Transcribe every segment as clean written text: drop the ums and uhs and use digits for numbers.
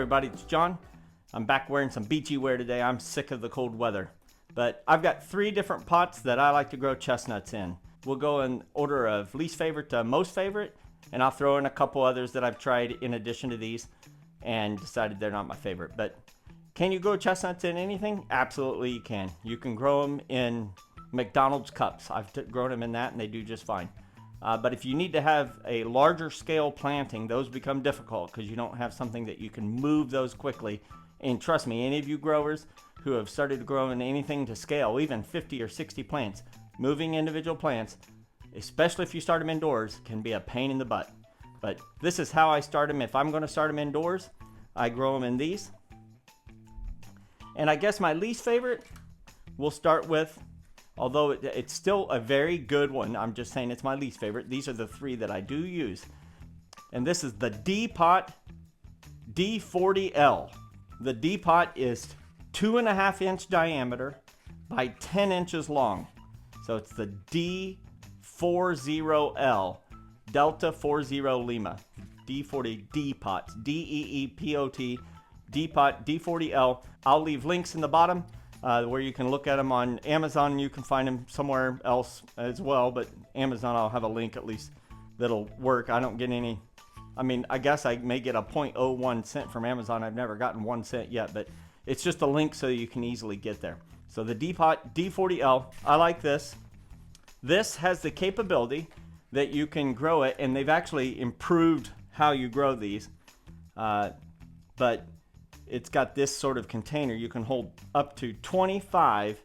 everybody, it's John. I'm back wearing some beachy wear today. I'm sick of the cold weather. But I've got 3 different pots that I like to grow chestnuts in. We'll go in order of least favorite to most favorite, and I'll throw in a couple others that I've tried in addition to these and decided they're not my favorite. But can you grow chestnuts in anything? Absolutely you can. You can grow them in McDonald's cups. I've grown them in that and they do just fine. But if you need to have a larger scale planting, those become difficult because you don't have something that you can move those quickly. And trust me, any of you growers who have started growing anything to scale, even 50 or 60 plants, moving individual plants, especially if you start them indoors, can be a pain in the butt. But this is how I start them. If I'm going to start them indoors, I grow them in these. And I guess my least favorite, we'll start with, although it's still a very good one, I'm just saying it's my least favorite. These are the 3 that I do use. And this is the DooT D40 L. The D pot is 2.5 inch diameter by 10 inches long. So it's the D40 L, Delta 40 Lima, D40 D pots, D-E-E-P-O-T, D pot, D40 L. I'll leave links in the bottom where you can look at them on Amazon. You can find them somewhere else as well, but Amazon, I'll have a link at least that'll work. I don't get any. I mean, I guess I may get a 0.01 cent from Amazon. I've never gotten 1 cent yet, but it's just a link so you can easily get there. So the D-Pot D40L, I like this. This has the capability that you can grow it, and they've actually improved how you grow these. But it's got this sort of container. You can hold up to 25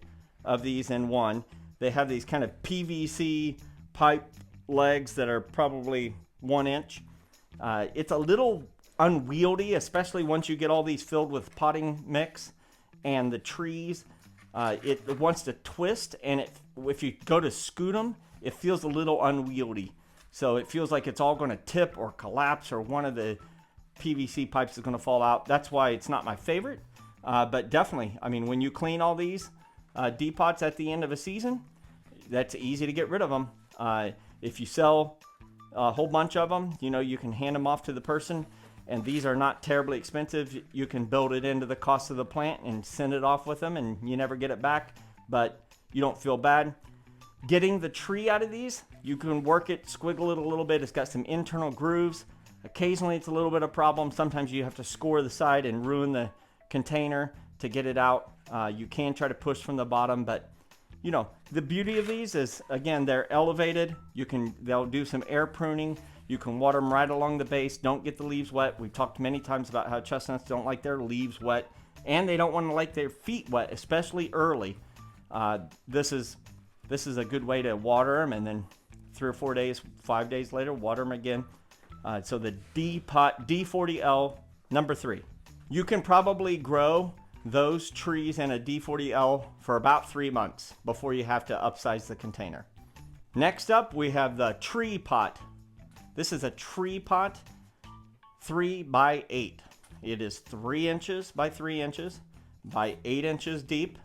of these in one. They have these kind of PVC pipe legs that are probably 1 inch. It's a little unwieldy, especially once you get all these filled with potting mix and the trees. It wants to twist, and if you go to scoot them, it feels a little unwieldy. So it feels like it's all going to tip or collapse, or one of the PVC pipes is going to fall out. That's why it's not my favorite. But definitely, I mean, when you clean all these D-pots at the end of a season, that's easy to get rid of them. If you sell a whole bunch of them, you know, you can hand them off to the person, and these are not terribly expensive. You can build it into the cost of the plant and send it off with them, and you never get it back, but you don't feel bad. Getting the tree out of these, you can work it, squiggle it a little bit. It's got some internal grooves. Occasionally it's a little bit of a problem. Sometimes you have to score the side and ruin the container to get it out. You can try to push from the bottom, but you know, the beauty of these is, again, they're elevated. They'll do some air pruning. You can water them right along the base. Don't get the leaves wet. We've talked many times about how chestnuts don't like their leaves wet, and they don't want to like their feet wet, especially early. This is a good way to water them, and then 3 or 4 days, 5 days later, water them again. So the D-Pot D40 L, number 3. You can probably grow those trees in a D40 L for about 3 months before you have to upsize the container. Next up, we have the tree pot. This is a tree pot, 3 by 8. It is 3 inches by 3 inches by 8 inches deep.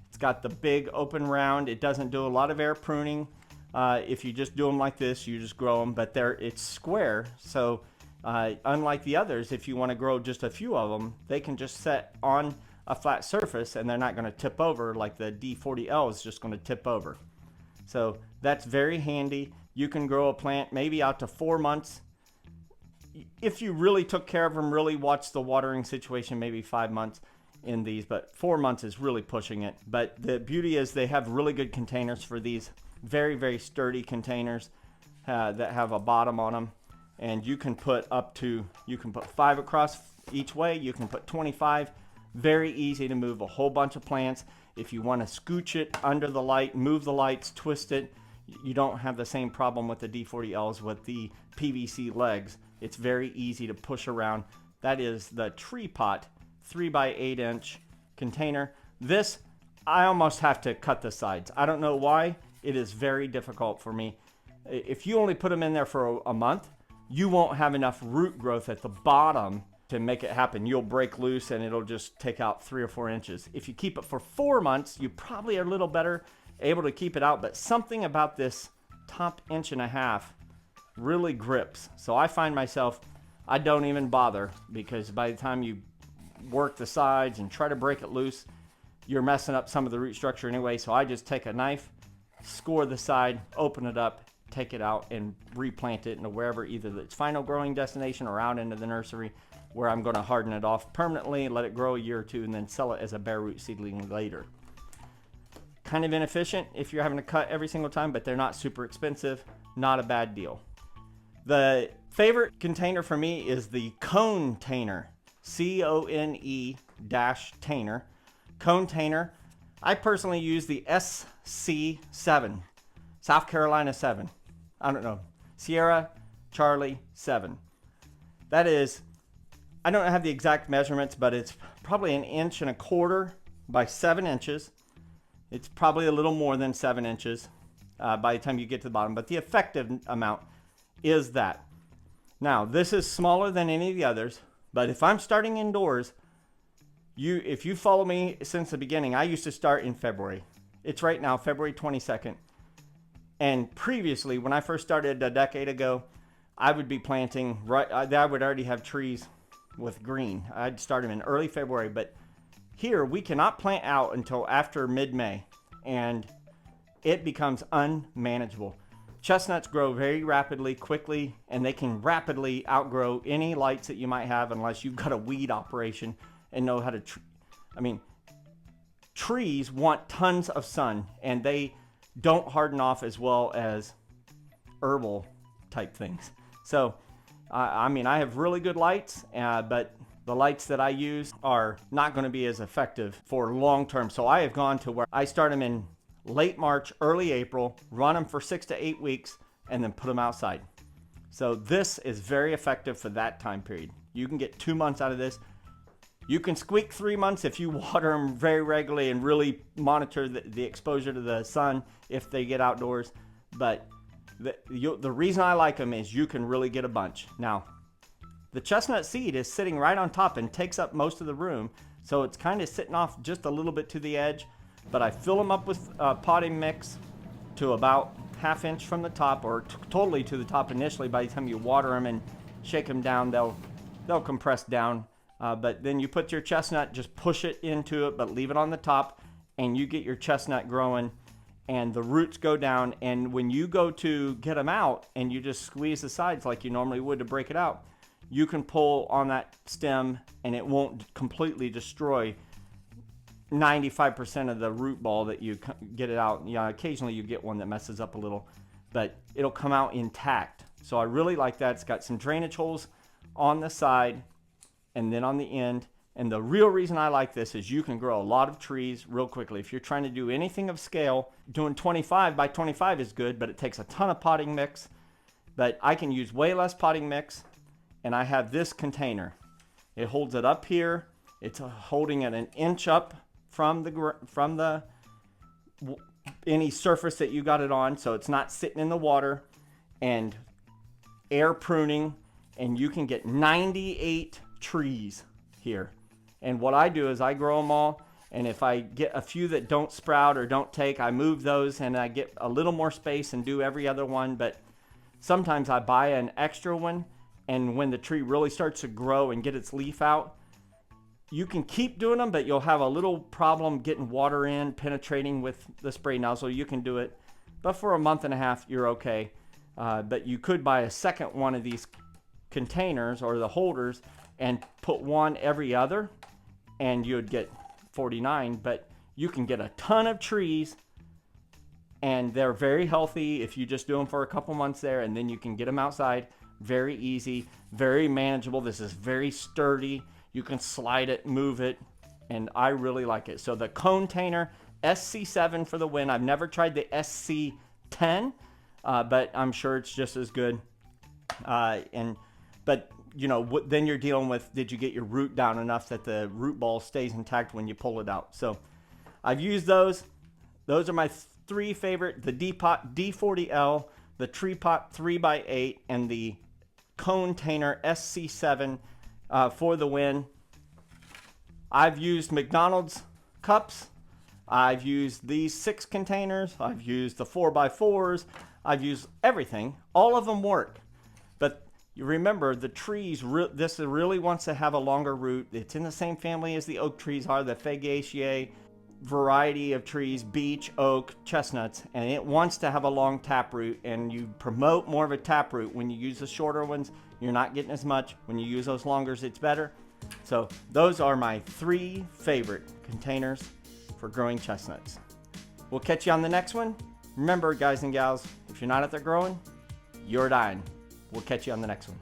It's got the big open round. It doesn't do a lot of air pruning. If you just do them like this, you just grow them, but it's square. So unlike the others, if you want to grow just a few of them, they can just set on a flat surface and they're not going to tip over like the D40L is just going to tip over. So that's very handy. You can grow a plant maybe out to 4 months. If you really took care of them, really watched the watering situation, maybe 5 months in these, but 4 months is really pushing it. But the beauty is they have really good containers for these, very, very sturdy containers that have a bottom on them. And you can put 5 across each way. You can put 25. Very easy to move a whole bunch of plants. If you want to scooch it under the light, move the lights, twist it, you don't have the same problem with the D40Ls with the PVC legs. It's very easy to push around. That is the tree pot 3 by 8 inch container. This, I almost have to cut the sides. I don't know why. It is very difficult for me. If you only put them in there for a month, you won't have enough root growth at the bottom to make it happen. You'll break loose and it'll just take out 3 or 4 inches. If you keep it for 4 months, you probably are a little better able to keep it out, but something about this top 1.5 inches really grips. So I find myself, I don't even bother, because by the time you work the sides and try to break it loose, you're messing up some of the root structure anyway. So I just take a knife, score the side, open it up, take it out, and replant it into wherever, either its final growing destination or out into the nursery, where I'm going to harden it off permanently, let it grow a year or two, and then sell it as a bare root seedling later. Kind of inefficient if you're having to cut every single time, but they're not super expensive. Not a bad deal. The favorite container for me is the Cone-tainer, C-O-N-E-tainer. Cone-tainer. I personally use the SC7, South Carolina 7. I don't know, Sierra Charlie 7. That is, I don't have the exact measurements, but it's probably 1.25 inches by 7 inches. It's probably a little more than 7 inches by the time you get to the bottom, but the effective amount is that. Now, this is smaller than any of the others, but if I'm starting indoors, if you follow me since the beginning, I used to start in February. It's right now February 22nd. And previously, when I first started a decade ago, I would be planting, I would already have trees with green. I'd start them in early February, but here we cannot plant out until after mid-May, and it becomes unmanageable. Chestnuts grow very rapidly, quickly, and they can rapidly outgrow any lights that you might have unless you've got a weed operation and know how to, trees want tons of sun, and they don't harden off as well as herbal type things. So, I mean, I have really good lights, but the lights that I use are not going to be as effective for long term. So I have gone to where I start them in late March, early April, run them for 6 to 8 weeks, and then put them outside. So this is very effective for that time period. You can get 2 months out of this. You can squeak 3 months if you water them very regularly and really monitor the exposure to the sun if they get outdoors. But the reason I like them is you can really get a bunch. Now, the chestnut seed is sitting right on top and takes up most of the room, so it's kind of sitting off just a little bit to the edge. But I fill them up with potting mix to about 1/2 inch from the top, or totally to the top initially. By the time you water them and shake them down, they'll compress down. But then you put your chestnut, just push it into it, but leave it on the top, and you get your chestnut growing, and the roots go down. And when you go to get them out and you just squeeze the sides like you normally would to break it out, you can pull on that stem and it won't completely destroy 95% of the root ball that you get it out. Yeah, occasionally you get one that messes up a little, but it'll come out intact. So I really like that. It's got some drainage holes on the side and then on the end. And the real reason I like this is you can grow a lot of trees real quickly. If you're trying to do anything of scale, doing 25 by 25 is good, but it takes a ton of potting mix. But I can use way less potting mix, and I have this container. It holds it up here. It's holding it 1 inch up from any surface that you got it on, so it's not sitting in the water, and air pruning, and you can get 98 trees here. And what I do is I grow them all, and if I get a few that don't sprout or don't take, I move those and I get a little more space and do every other one. But sometimes I buy an extra one, and when the tree really starts to grow and get its leaf out, you can keep doing them, but you'll have a little problem getting water in, penetrating with the spray nozzle. You can do it, but for 1.5 months, you're okay. But you could buy a second one of these containers or the holders and put one every other, and you'd get 49. But you can get a ton of trees, and they're very healthy if you just do them for a couple months there, and then you can get them outside. Very easy, very manageable. This is very sturdy. You can slide it, move it, and I really like it. So the Cone-tainer SC7 for the win. I've never tried the SC10, but I'm sure it's just as good. But you know, then you're dealing with, did you get your root down enough that the root ball stays intact when you pull it out? So I've used those. Those are my 3 favorite: the DooT D40 L, the Tree Pot 3x8, and the Cone-tainer SC7 for the win. I've used McDonald's cups. I've used these 6 containers. I've used the 4x4s. I've used everything. All of them work. But You remember the trees, this really wants to have a longer root. It's in the same family as the oak trees are, the Fagaceae variety of trees, beech, oak, chestnuts, and it wants to have a long taproot, and you promote more of a taproot. When you use the shorter ones, you're not getting as much. When you use those longers, it's better. So those are my 3 favorite containers for growing chestnuts. We'll catch you on the next one. Remember, guys and gals, if you're not out there growing, you're dying. We'll catch you on the next one.